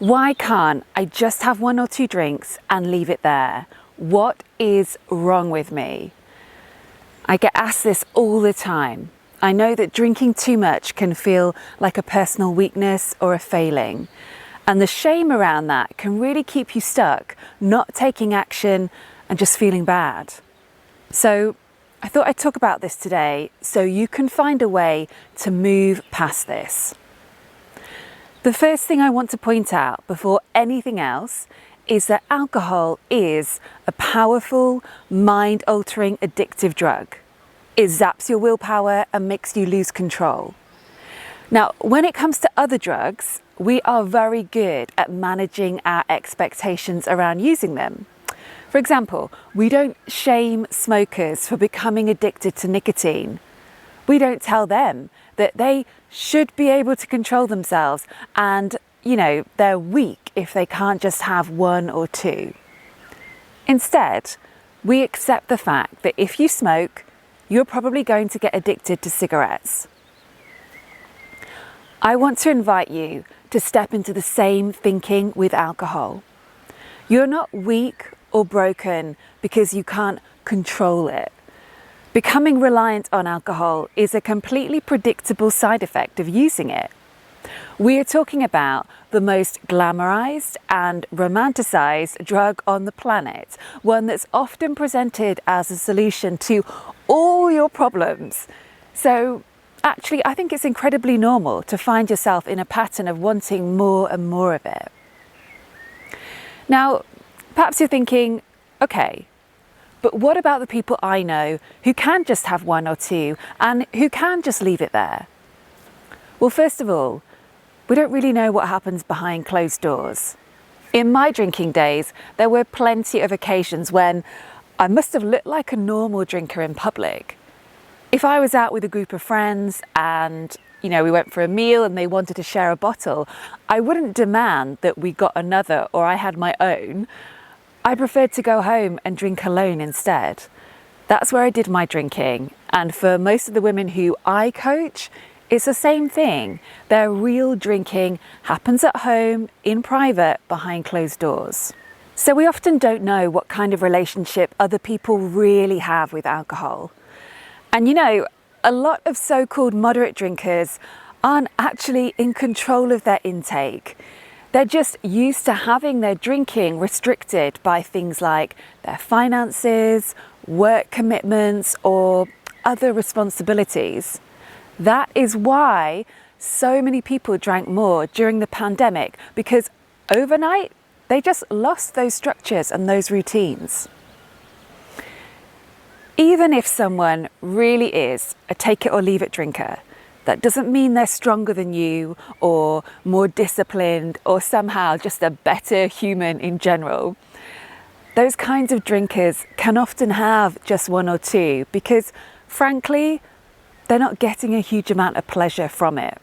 Why can't I just have one or two drinks and leave it there? What is wrong with me? I get asked this all the time. I know that drinking too much can feel like a personal weakness or a failing. And the shame around that can really keep you stuck, not taking action and just feeling bad. So I thought I'd talk about this today so you can find a way to move past this. The first thing I want to point out before anything else is that alcohol is a powerful, mind-altering, addictive drug. It zaps your willpower and makes you lose control. Now, when it comes to other drugs, we are very good at managing our expectations around using them. For example, we don't shame smokers for becoming addicted to nicotine. We don't tell them that they should be able to control themselves and, they're weak if they can't just have one or two. Instead, we accept the fact that if you smoke, you're probably going to get addicted to cigarettes. I want to invite you to step into the same thinking with alcohol. You're not weak or broken because you can't control it. Becoming reliant on alcohol is a completely predictable side effect of using it. We are talking about the most glamorized and romanticized drug on the planet, one that's often presented as a solution to all your problems. So actually, I think it's incredibly normal to find yourself in a pattern of wanting more and more of it. Now, perhaps you're thinking, okay, but what about the people I know who can just have one or two and who can just leave it there? Well, first of all, we don't really know what happens behind closed doors. In my drinking days, there were plenty of occasions when I must have looked like a normal drinker in public. If I was out with a group of friends and, we went for a meal and they wanted to share a bottle, I wouldn't demand that we got another or I had my own. I preferred to go home and drink alone instead. That's where I did my drinking. And for most of the women who I coach, it's the same thing. Their real drinking happens at home, in private, behind closed doors. So we often don't know what kind of relationship other people really have with alcohol. And a lot of so-called moderate drinkers aren't actually in control of their intake. They're just used to having their drinking restricted by things like their finances, work commitments, or other responsibilities. That is why so many people drank more during the pandemic, because overnight they just lost those structures and those routines. Even if someone really is a take it or leave it drinker, that doesn't mean they're stronger than you or more disciplined or somehow just a better human in general. Those kinds of drinkers can often have just one or two because, frankly, they're not getting a huge amount of pleasure from it.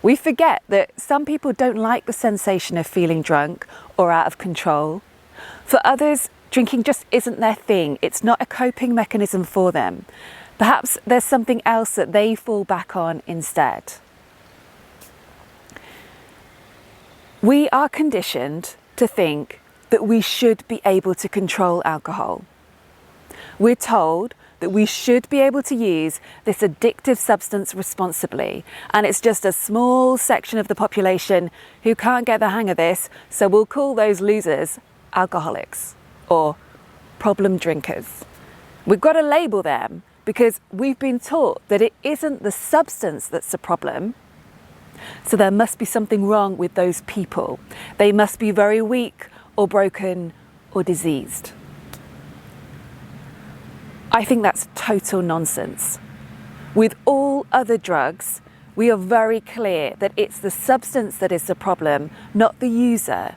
We forget that some people don't like the sensation of feeling drunk or out of control. For others, drinking just isn't their thing. It's not a coping mechanism for them. Perhaps there's something else that they fall back on instead. We are conditioned to think that we should be able to control alcohol. We're told that we should be able to use this addictive substance responsibly, and it's just a small section of the population who can't get the hang of this, so we'll call those losers alcoholics or problem drinkers. We've got to label them because we've been taught that it isn't the substance that's the problem. So there must be something wrong with those people. They must be very weak or broken or diseased. I think that's total nonsense. With all other drugs, we are very clear that it's the substance that is the problem, not the user.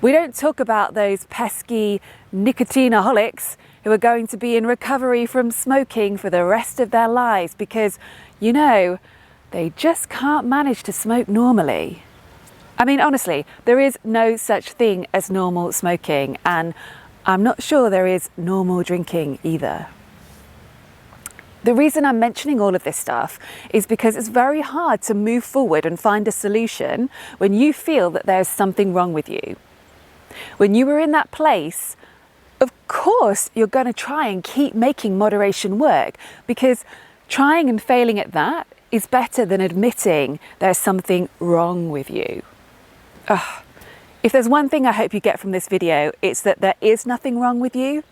We don't talk about those pesky nicotineaholics who are going to be in recovery from smoking for the rest of their lives because, they just can't manage to smoke normally. I mean, honestly, there is no such thing as normal smoking, and I'm not sure there is normal drinking either. The reason I'm mentioning all of this stuff is because it's very hard to move forward and find a solution when you feel that there's something wrong with you. When you are in that place, of course, you're going to try and keep making moderation work, because trying and failing at that is better than admitting there's something wrong with you. Ugh. If there's one thing I hope you get from this video, it's that there is nothing wrong with you.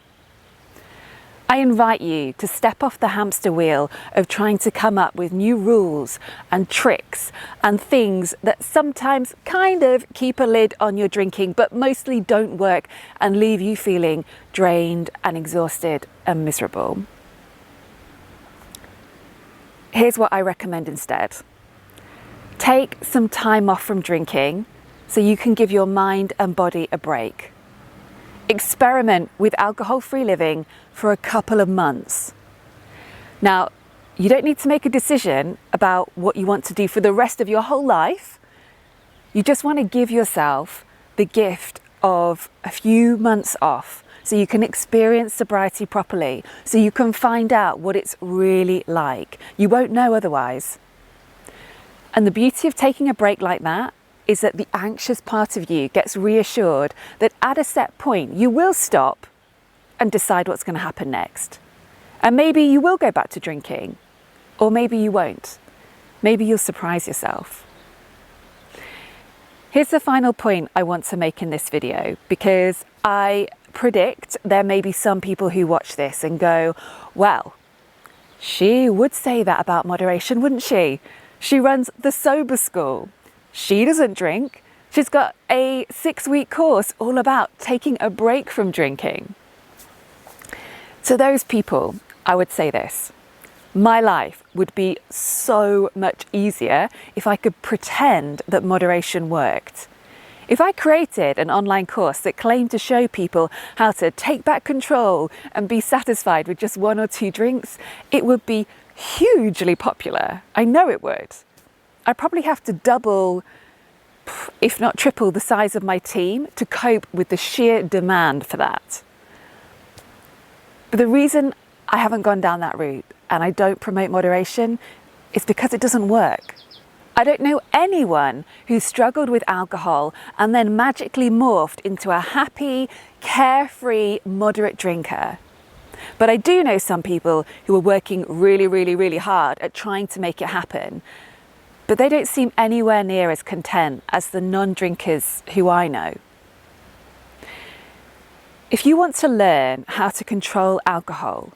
I invite you to step off the hamster wheel of trying to come up with new rules and tricks and things that sometimes kind of keep a lid on your drinking, but mostly don't work and leave you feeling drained and exhausted and miserable. Here's what I recommend instead. Take some time off from drinking so you can give your mind and body a break. Experiment with alcohol-free living for a couple of months. Now, you don't need to make a decision about what you want to do for the rest of your whole life. You just want to give yourself the gift of a few months off so you can experience sobriety properly, so you can find out what it's really like. You won't know otherwise. And the beauty of taking a break like that is that the anxious part of you gets reassured that at a set point you will stop and decide what's going to happen next. And maybe you will go back to drinking, or maybe you won't. Maybe you'll surprise yourself. Here's the final point I want to make in this video, because I predict there may be some people who watch this and go, well, she would say that about moderation, wouldn't she? She runs the sober school. She doesn't drink. She's got a 6-week course all about taking a break from drinking. To those people, I would say this. My life would be so much easier if I could pretend that moderation worked. If I created an online course that claimed to show people how to take back control and be satisfied with just 1 or 2 drinks, it would be hugely popular. I know it would. I probably have to double, if not triple, the size of my team to cope with the sheer demand for that. But the reason I haven't gone down that route and I don't promote moderation is because it doesn't work. I don't know anyone who struggled with alcohol and then magically morphed into a happy, carefree, moderate drinker. But I do know some people who are working really hard at trying to make it happen. But they don't seem anywhere near as content as the non-drinkers who I know. If you want to learn how to control alcohol,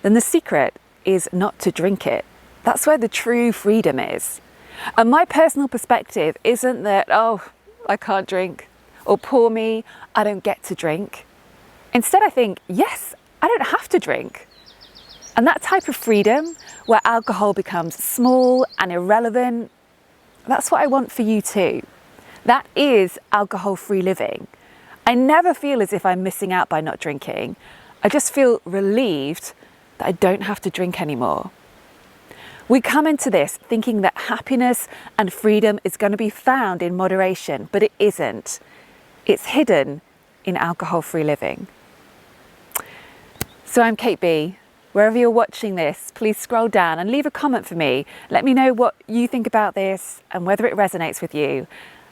then the secret is not to drink it. That's where the true freedom is. And my personal perspective isn't that, oh, I can't drink, or poor me, I don't get to drink. Instead, I think, yes, I don't have to drink. And that type of freedom, where alcohol becomes small and irrelevant, that's what I want for you too. That is alcohol-free living. I never feel as if I'm missing out by not drinking. I just feel relieved that I don't have to drink anymore. We come into this thinking that happiness and freedom is going to be found in moderation, but it isn't. It's hidden in alcohol-free living. So I'm Kate B. Wherever you're watching this, please scroll down and leave a comment for me. Let me know what you think about this and whether it resonates with you.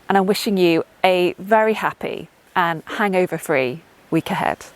And I'm wishing you a very happy and hangover-free week ahead.